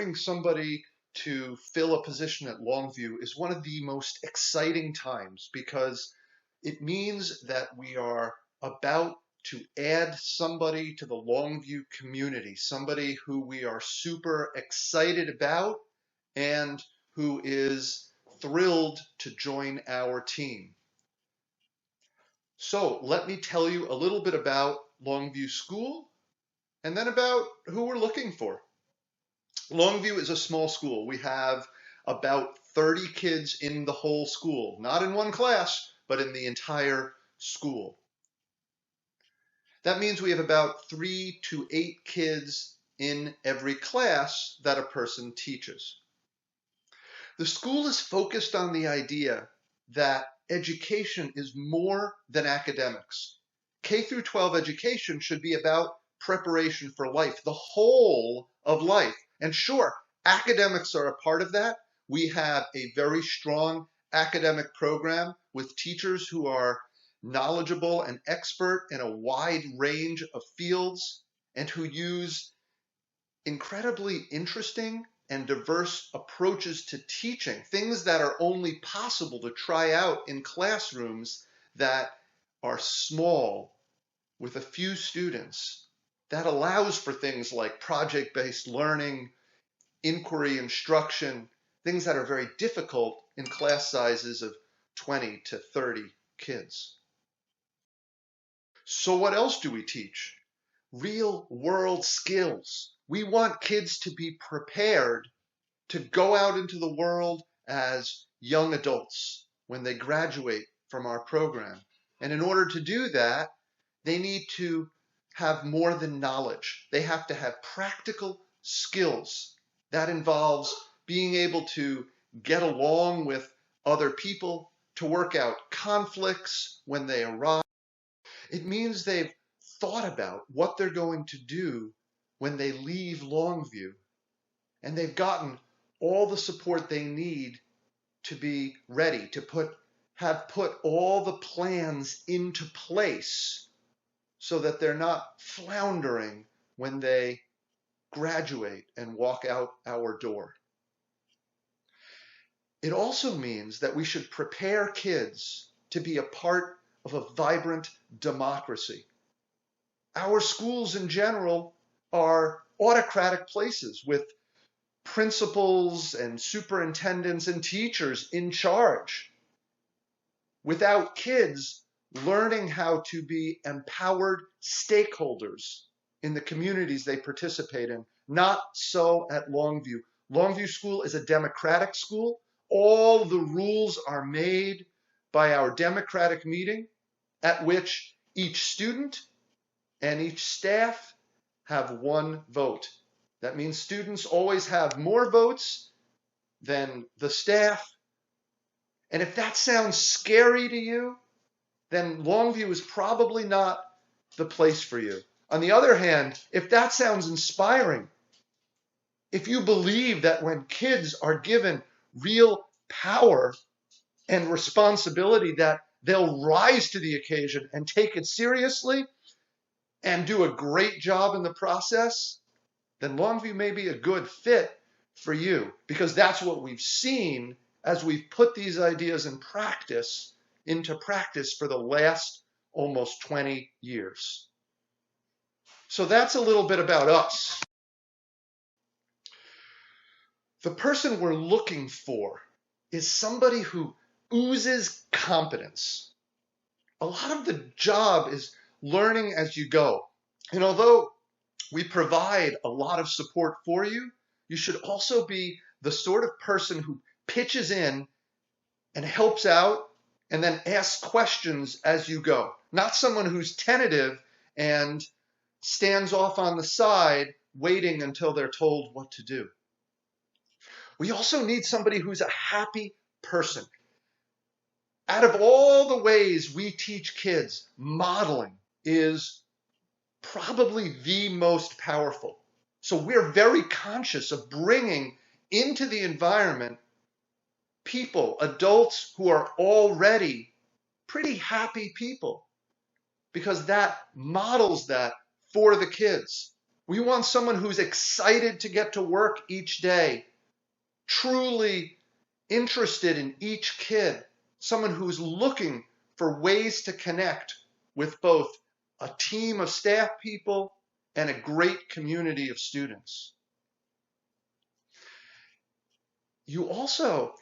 hiring somebody to fill a position at Longview is one of the most exciting times because it means that we are about to add somebody to the Longview community, somebody who we are super excited about and who is thrilled to join our team. So let me tell you a little bit about Longview School and then about who we're looking for. Longview is a small school. We have about 30 kids in the whole school, not in one class, but in the entire school. That means we have about 3 to 8 kids in every class that a person teaches. The school is focused on the idea that education is more than academics. K through 12 education should be about preparation for life, the whole of life. And sure, academics are a part of that. We have a very strong academic program with teachers who are knowledgeable and expert in a wide range of fields and who use incredibly interesting and diverse approaches to teaching, things that are only possible to try out in classrooms that are small with a few students. That allows for things like project-based learning, inquiry instruction, things that are very difficult in class sizes of 20 to 30 kids. So what else do we teach? Real world skills. We want kids to be prepared to go out into the world as young adults when they graduate from our program. And in order to do that, they need to have more than knowledge. They have to have practical skills. That involves being able to get along with other people, to work out conflicts when they arise. It means they've thought about what they're going to do when they leave Longview, and they've gotten all the support they need to be ready, to have put all the plans into place so that they're not floundering when they graduate and walk out our door. It also means that we should prepare kids to be a part of a vibrant democracy. Our schools in general are autocratic places with principals and superintendents and teachers in charge, without kids learning how to be empowered stakeholders in the communities they participate in. Not so at Longview. Longview School is a democratic school. All the rules are made by our democratic meeting, at which each student and each staff have one vote. That means students always have more votes than the staff. And if that sounds scary to you, then Longview is probably not the place for you. On the other hand, if that sounds inspiring, if you believe that when kids are given real power and responsibility, that they'll rise to the occasion and take it seriously and do a great job in the process, then Longview may be a good fit for you, because that's what we've seen as we've put these ideas into practice for the last almost 20 years. So that's a little bit about us. The person we're looking for is somebody who oozes competence. A lot of the job is learning as you go. And although we provide a lot of support for you, you should also be the sort of person who pitches in and helps out and then asks questions as you go. Not someone who's tentative and stands off on the side waiting until they're told what to do. We also need somebody who's a happy person. Out of all the ways we teach kids, modeling is probably the most powerful. So we're very conscious of bringing into the environment people, adults who are already pretty happy people, because that models that for the kids. We want someone who's excited to get to work each day, truly interested in each kid, someone who's looking for ways to connect with both a team of staff people and a great community of students. You also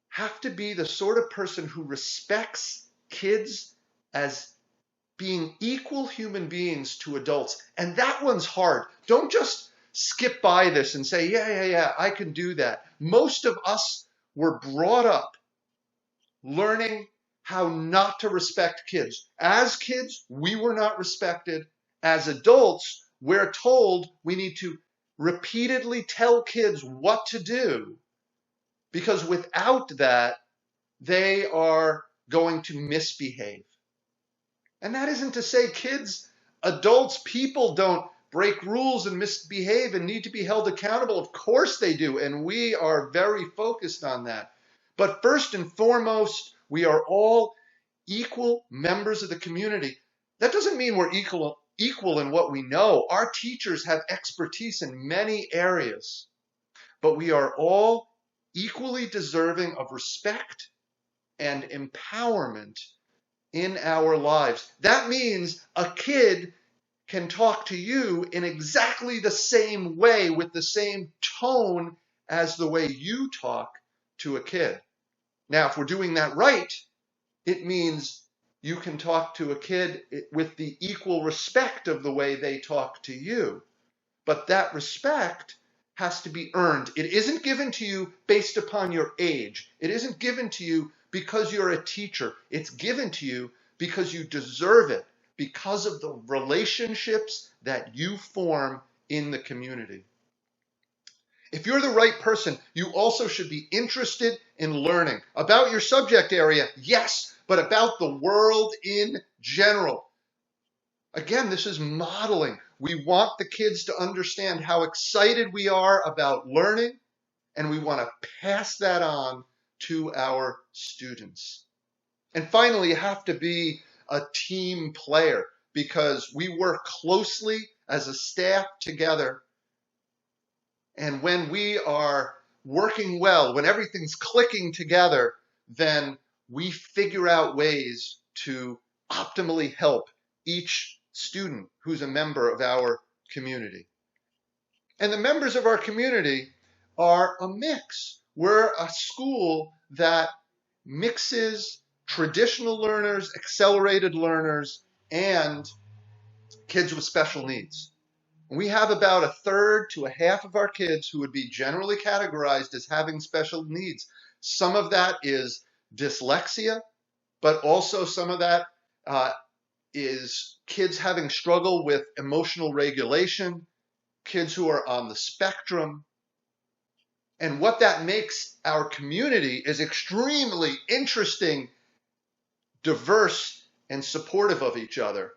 have to be the sort of person who respects kids as being equal human beings to adults. And that one's hard. Don't just skip by this and say, yeah, I can do that. Most of us were brought up learning how not to respect kids. As kids, we were not respected. As adults, we're told we need to repeatedly tell kids what to do, because without that, they are going to misbehave. And that isn't to say kids, adults, people don't break rules and misbehave and need to be held accountable. Of course they do, and we are very focused on that. But first and foremost, we are all equal members of the community. That doesn't mean we're equal in what we know. Our teachers have expertise in many areas, but we are all equally deserving of respect and empowerment in our lives. That means a kid can talk to you in exactly the same way, with the same tone as the way you talk to a kid. Now, if we're doing that right, it means you can talk to a kid with the equal respect of the way they talk to you. But that respect has to be earned. It isn't given to you based upon your age. It isn't given to you because you're a teacher. It's given to you because you deserve it, because of the relationships that you form in the community. If you're the right person, you also should be interested in learning about your subject area, yes, but about the world in general. Again, this is modeling. We want the kids to understand how excited we are about learning, and we want to pass that on to our students. And finally, you have to be a team player, because we work closely as a staff together. And when we are working well, when everything's clicking together, then we figure out ways to optimally help each student who's a member of our community. And the members of our community are a mix. We're a school that mixes traditional learners, accelerated learners, and kids with special needs. We have about a third to a half of our kids who would be generally categorized as having special needs. Some of that is dyslexia, but also some of that is kids having struggle with emotional regulation, kids who are on the spectrum. And what that makes our community is extremely interesting, diverse, and supportive of each other.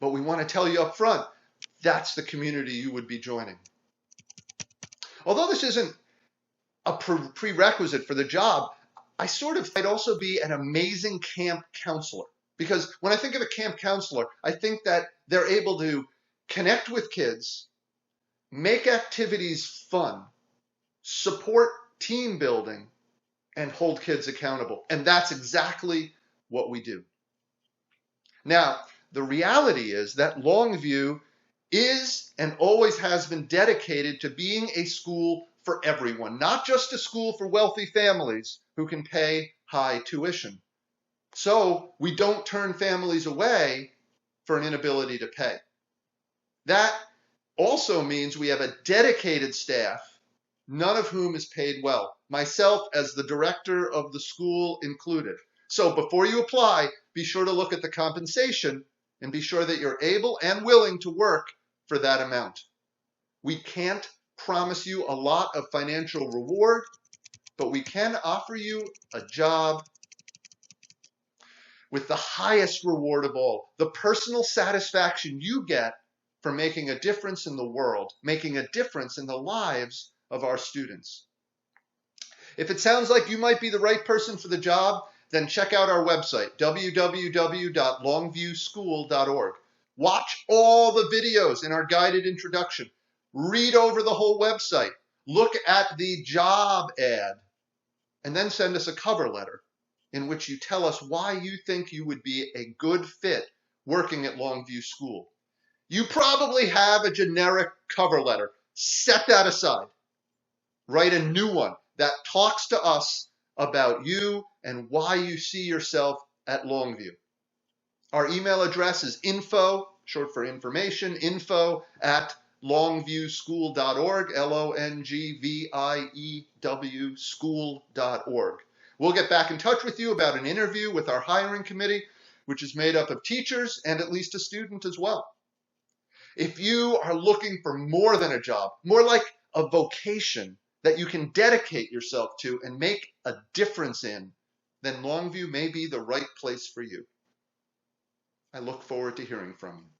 But we want to tell you up front, that's the community you would be joining. Although this isn't a prerequisite for the job, I might also be an amazing camp counselor. Because when I think of a camp counselor, I think that they're able to connect with kids, make activities fun, support team building, and hold kids accountable. And that's exactly what we do. Now, the reality is that Longview is and always has been dedicated to being a school for everyone, not just a school for wealthy families who can pay high tuition. So we don't turn families away for an inability to pay. That also means we have a dedicated staff, none of whom is paid well, myself as the director of the school included. So before you apply, be sure to look at the compensation and be sure that you're able and willing to work for that amount. We can't promise you a lot of financial reward, but we can offer you a job with the highest reward of all, the personal satisfaction you get from making a difference in the world, making a difference in the lives of our students. If it sounds like you might be the right person for the job, then check out our website, www.longviewschool.org. Watch all the videos in our guided introduction. Read over the whole website. Look at the job ad. And then send us a cover letter in which you tell us why you think you would be a good fit working at Longview School. You probably have a generic cover letter. Set that aside. Write a new one that talks to us about you and why you see yourself at Longview. Our email address is info, short for information, info@longviewschool.org, LONGVIEW school.org. We'll get back in touch with you about an interview with our hiring committee, which is made up of teachers and at least a student as well. If you are looking for more than a job, more like a vocation that you can dedicate yourself to and make a difference in, then Longview may be the right place for you. I look forward to hearing from you.